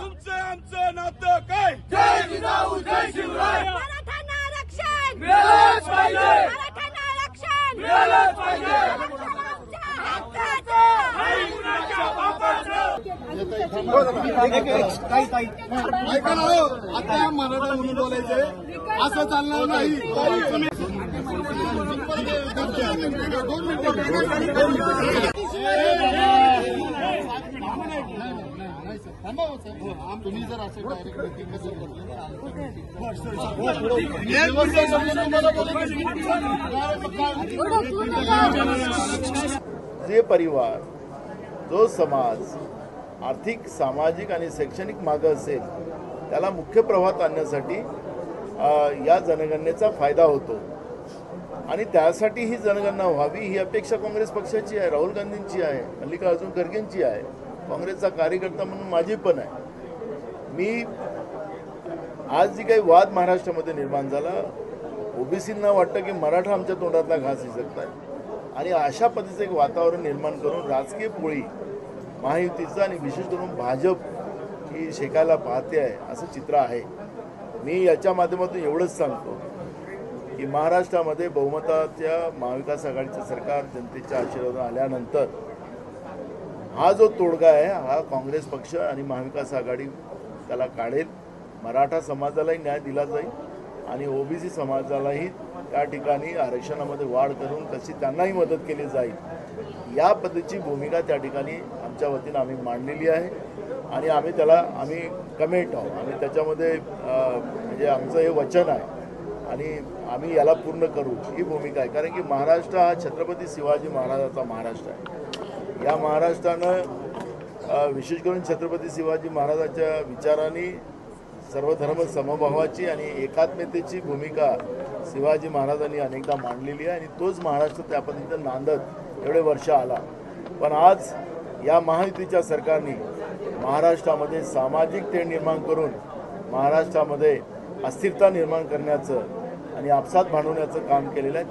तुमचं आमचं नातं काय? जय जिजाऊ जय शिवराय. मराठ्यांना आरक्षण मिळालंच पाहिजे. मराठ्यांना आरक्षण मिळालंच पाहिजे. ऐका ना हो, आता मराठा म्हणून बोलायचंय असं चालणार नाही. तुम्ही जर असं जे परिवार, जो समाज आर्थिक, सामाजिक आणि शैक्षणिक मागं असेल त्याला मुख्य प्रवाहात आणण्यासाठी या जनगणनेचा फायदा होतो आणि त्यासाठी ही जनगणना व्हावी ही अपेक्षा काँग्रेस पक्षाची आहे, राहुल गांधींची आहे, मल्लिकार्जुन खरगेंची आहे, काँग्रेसचा कार्यकर्ता म्हणून माझी पण आहे. मी आज जी काही वाद महाराष्ट्रामध्ये निर्माण झाला, ओबीसींना वाटतं की मराठा आमच्या तोंडातला घास हिसकत आहे आणि अशा पद्धतीचं एक वातावरण निर्माण करून राजकीय पोळी महायुतीचं आणि विशेष करून भाजप ही शेकायला पाहते आहे असं चित्र आहे. मी याच्या माध्यमातून एवढंच सांगतो की महाराष्ट्रामध्ये बहुमताच्या महाविकास आघाडीचं सरकार जनतेच्या आशीर्वादाने आल्यानंतर हा जो तोडगा आहे हा काँग्रेस पक्ष आणि महाविकास आघाडी त्याला काढेल. मराठा समाजालाही न्याय दिला जाईल आणि ओबीसी समाजालाही त्या ठिकाणी आरक्षणामध्ये वाढ करून कशी त्यांनाही मदत केली जाईल या पद्धतीची भूमिका त्या ठिकाणी आमच्या वतीनं आम्ही मांडलेली आहे आणि आम्ही कमिट आहोत. आम्ही त्याच्यामध्ये म्हणजे आमचं हे वचन आहे आणि आम्ही याला पूर्ण करू ही भूमिका आहे. कारण की महाराष्ट्र हा छत्रपती शिवाजी महाराजांचा महाराष्ट्र आहे. या महाराष्ट्रानं विशेष करून छत्रपती शिवाजी महाराजांच्या विचारांनी सर्वधर्म समभावाची आणि एकात्मतेची भूमिका शिवाजी महाराजांनी अनेकदा मांडलेली आहे आणि तोच महाराष्ट्र त्या पद्धतीनं नांदत एवढे वर्ष आला. पण आज या महायुतीच्या सरकारने महाराष्ट्रामध्ये सामाजिक तेढ निर्माण करून महाराष्ट्रामध्ये अस्थिरता निर्माण करण्याचं आणि आपसात भांडवण्याचं काम केलेलं आहे.